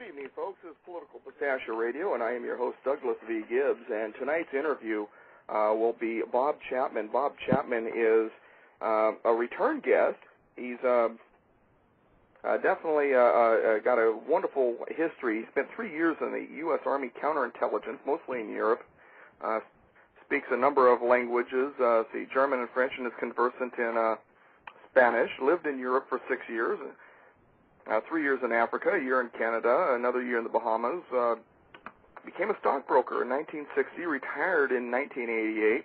evening, folks. This is Political Pistachio Radio, and I am your host, Douglas V. Gibbs. And tonight's interview will be Bob Chapman. Bob Chapman is a return guest. He's definitely got a wonderful history. He spent 3 years in the U.S. Army counterintelligence, mostly in Europe. Speaks a number of languages, German and French, and is conversant in Spanish. Lived in Europe for 6 years. 3 years in Africa, a year in Canada, another year in the Bahamas. Became a stockbroker in 1960, retired in 1988,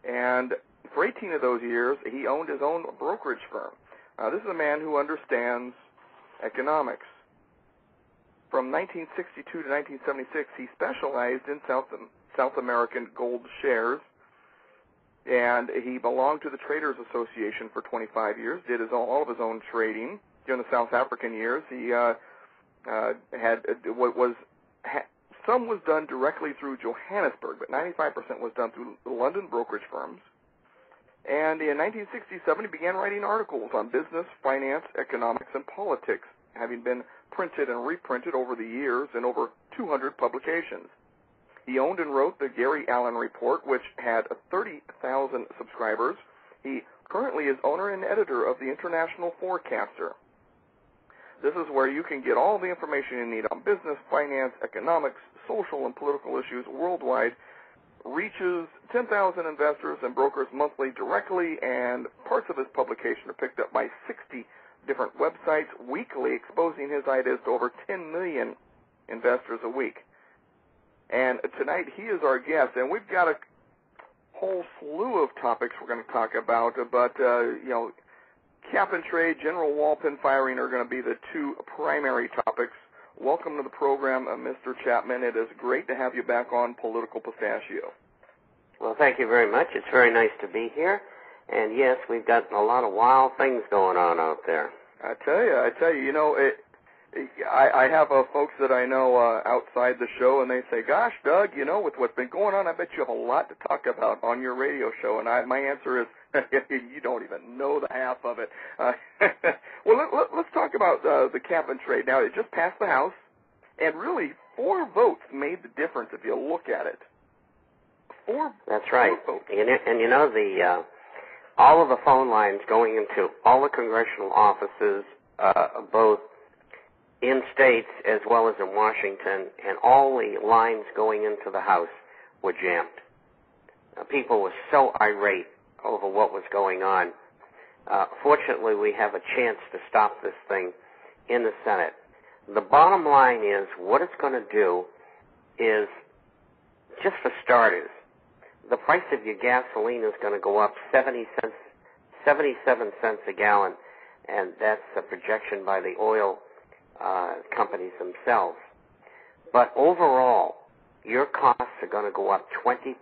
and for 18 of those years, he owned his own brokerage firm. This is a man who understands economics. From 1962 to 1976, he specialized in South American gold shares, and he belonged to the Traders Association for 25 years, did all of his own trading. During the South African years, he some was done directly through Johannesburg, but 95% was done through the London brokerage firms. And in 1967, he began writing articles on business, finance, economics, and politics, having been printed and reprinted over the years in over 200 publications. He owned and wrote the Gary Allen Report, which had 30,000 subscribers. He currently is owner and editor of the International Forecaster. This is where you can get all the information you need on business, finance, economics, social and political issues worldwide. Reaches 10,000 investors and brokers monthly directly, and parts of his publication are picked up by 60 different websites weekly, exposing his ideas to over 10 million investors a week. And tonight he is our guest, and we've got a whole slew of topics we're going to talk about, but, cap and trade, general wall-pin firing are going to be the two primary topics. Welcome to the program, Mr. Chapman. It is great to have you back on Political Pistachio. Well, thank you very much. It's very nice to be here. And, yes, we've got a lot of wild things going on out there. I tell you, I have folks that I know outside the show, and they say, gosh, Doug, with what's been going on, I bet you have a lot to talk about on your radio show. And my answer is, you don't even know the half of it. Well, let's talk about the cap and trade. Now, it just passed the House, and really 4 votes made the difference if you look at it. That's right. 4 votes. And all of the phone lines going into all the congressional offices, both in states as well as in Washington, and all the lines going into the House were jammed. People were so irate over what was going on. Fortunately, we have a chance to stop this thing in the Senate. The bottom line is, what it's going to do is, just for starters, the price of your gasoline is going to go up 77 cents a gallon, and that's a projection by the oil companies themselves. But overall, your costs are going to go up 20%.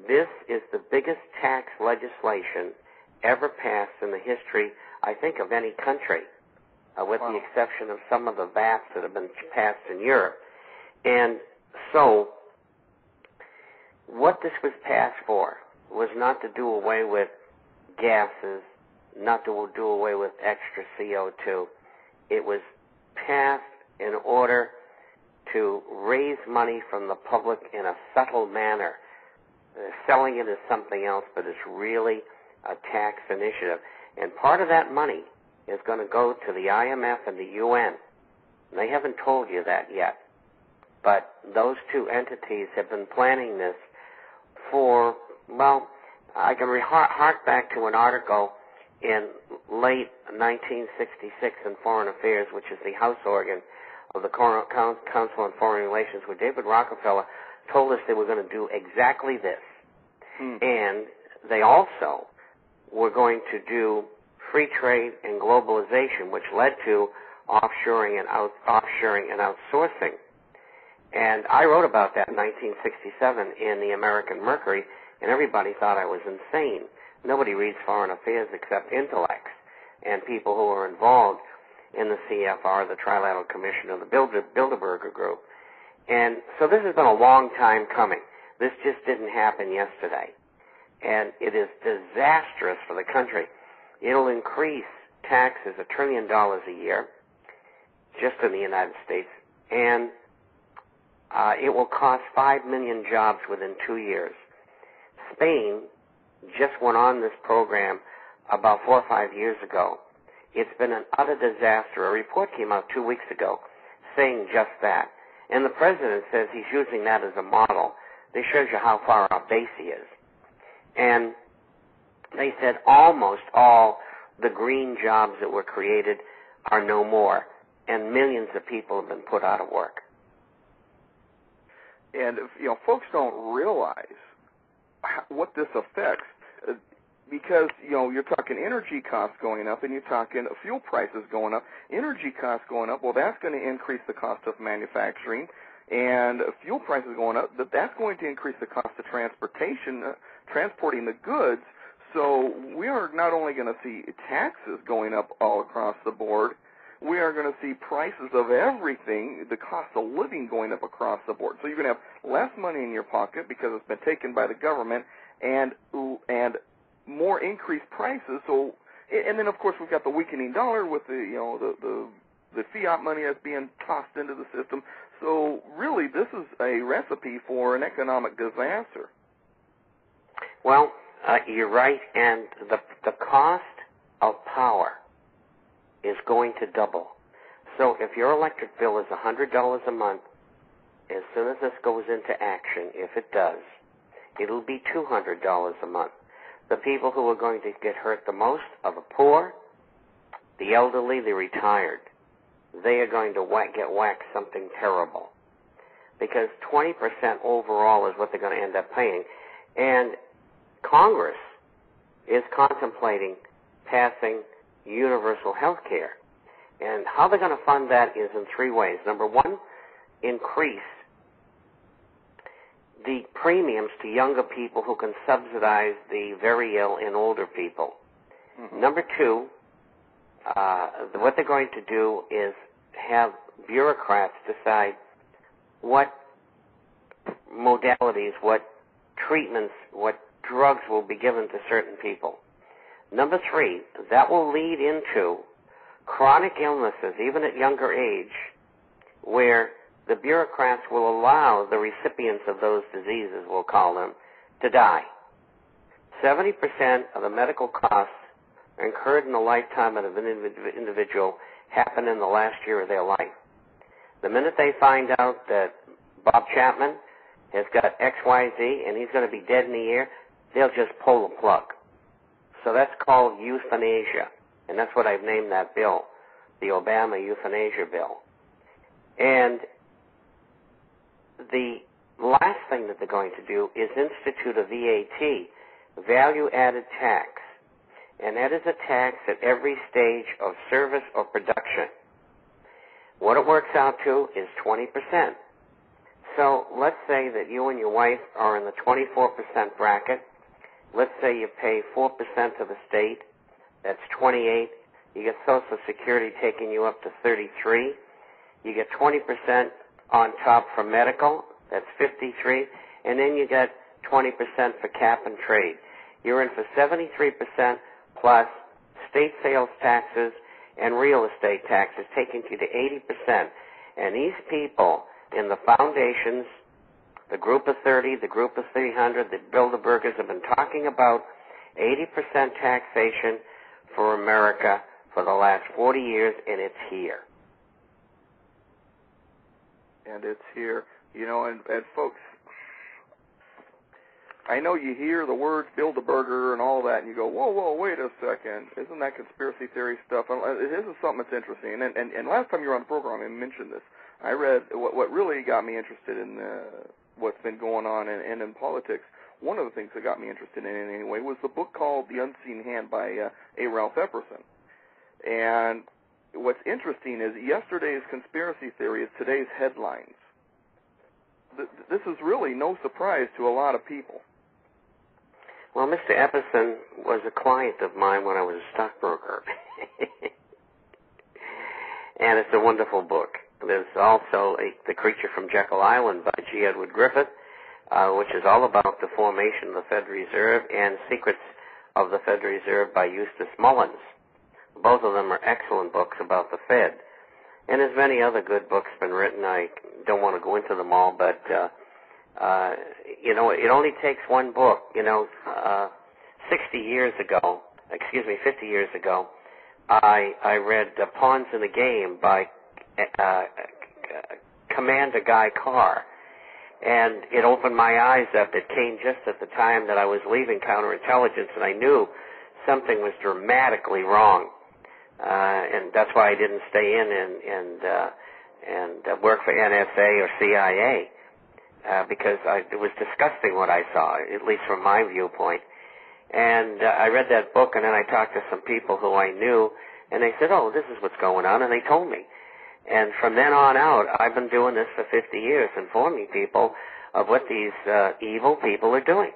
This is the biggest tax legislation ever passed in the history, I think, of any country, with the exception of some of the VATs that have been passed in Europe. And so, what this was passed for was not to do away with gases, not to do away with extra CO2. It was passed in order to raise money from the public in a subtle manner. Selling it as something else, but it's really a tax initiative. And part of that money is going to go to the IMF and the UN. And they haven't told you that yet. But those two entities have been planning this for, I can hark back to an article in late 1966 in Foreign Affairs, which is the House organ of the Council on Foreign Relations, where David Rockefeller told us they were going to do exactly this. And they also were going to do free trade and globalization, which led to offshoring and outsourcing. And I wrote about that in 1967 in the American Mercury, and everybody thought I was insane. Nobody reads Foreign Affairs except intellects and people who are involved in the CFR, the Trilateral Commission, or the Bilderberger Group. And so this has been a long time coming. This just didn't happen yesterday. And it is disastrous for the country. It'll increase taxes $1 trillion a year. just in the United States, and it will cost 5 million jobs within 2 years. Spain just went on this program about 4 or 5 years ago. It's been an utter disaster. A report came out 2 weeks ago saying just that. And the president says he's using that as a model. This shows you how far off base he is. And they said almost all the green jobs that were created are no more, and millions of people have been put out of work. And folks don't realize what this affects, because you're talking energy costs going up, and you're talking fuel prices going up. Energy costs going up, well, that's going to increase the cost of manufacturing, and fuel prices going up, that's going to increase the cost of transportation, transporting the goods. So we are not only going to see taxes going up all across the board, we are going to see prices of everything, the cost of living going up across the board. So you're going to have less money in your pocket because it's been taken by the government, and more increased prices. So, and then of course we've got the weakening dollar with the fiat money that's being tossed into the system. So really, this is a recipe for an economic disaster. Well, you're right, and the cost of power is going to double. So if your electric bill is $100 a month, as soon as this goes into action, if it does, it'll be $200 a month. The people who are going to get hurt the most are the poor, the elderly, the retired. They are going to get whacked something terrible, because 20% overall is what they're going to end up paying. And Congress is contemplating passing universal health care. And how they're going to fund that is in 3 ways. Number one, increase the premiums to younger people who can subsidize the very ill and older people. Mm-hmm. Number two, what they're going to do is have bureaucrats decide what modalities, what treatments, what drugs will be given to certain people. Number three, that will lead into chronic illnesses, even at younger age, where the bureaucrats will allow the recipients of those diseases, we'll call them, to die. 70% of the medical costs incurred in the lifetime of an individual happen in the last year of their life. The minute they find out that Bob Chapman has got XYZ and he's going to be dead in a year, they'll just pull the plug. So that's called euthanasia, and that's what I've named that bill, the Obama euthanasia bill. And the last thing that they're going to do is institute a VAT, value-added tax, and that is a tax at every stage of service or production. What it works out to is 20%. So let's say that you and your wife are in the 24% bracket. Let's say you pay 4% to the state. That's 28. You get Social Security taking you up to 33. You get 20% on top for medical. That's 53. And then you get 20% for cap and trade. You're in for 73% plus state sales taxes and real estate taxes, taking you to 80%. And these people in the foundations, the group of 30, the group of 300, the Bilderbergers have been talking about 80% taxation for America for the last 40 years, and it's here. And it's here. And folks, I know you hear the words Bilderberger and all that, and you go, whoa, wait a second. Isn't that conspiracy theory stuff? This is something that's interesting. And last time you were on the program, I mentioned this. I read what really got me interested in what's been going on and in politics. One of the things that got me interested in it anyway was the book called The Unseen Hand by A. Ralph Epperson. And what's interesting is yesterday's conspiracy theory is today's headlines. This is really no surprise to a lot of people. Well, Mr. Epperson was a client of mine when I was a stockbroker. And it's a wonderful book. There's also The Creature from Jekyll Island by G. Edward Griffith, which is all about the formation of the Federal Reserve, and Secrets of the Federal Reserve by Eustace Mullins. Both of them are excellent books about the Fed. And there's many other good books been written. I don't want to go into them all, but, it only takes one book. 50 years ago, I read Pawns in the Game by Commander Guy Carr, and it opened my eyes up. It came just at the time that I was leaving counterintelligence, and I knew something was dramatically wrong, and that's why I didn't stay in and work for NSA or CIA, because it was disgusting what I saw, at least from my viewpoint. And I read that book, and then I talked to some people who I knew, and they said, oh, this is what's going on, and they told me. And from then on out, I've been doing this for 50 years, informing people of what these evil people are doing.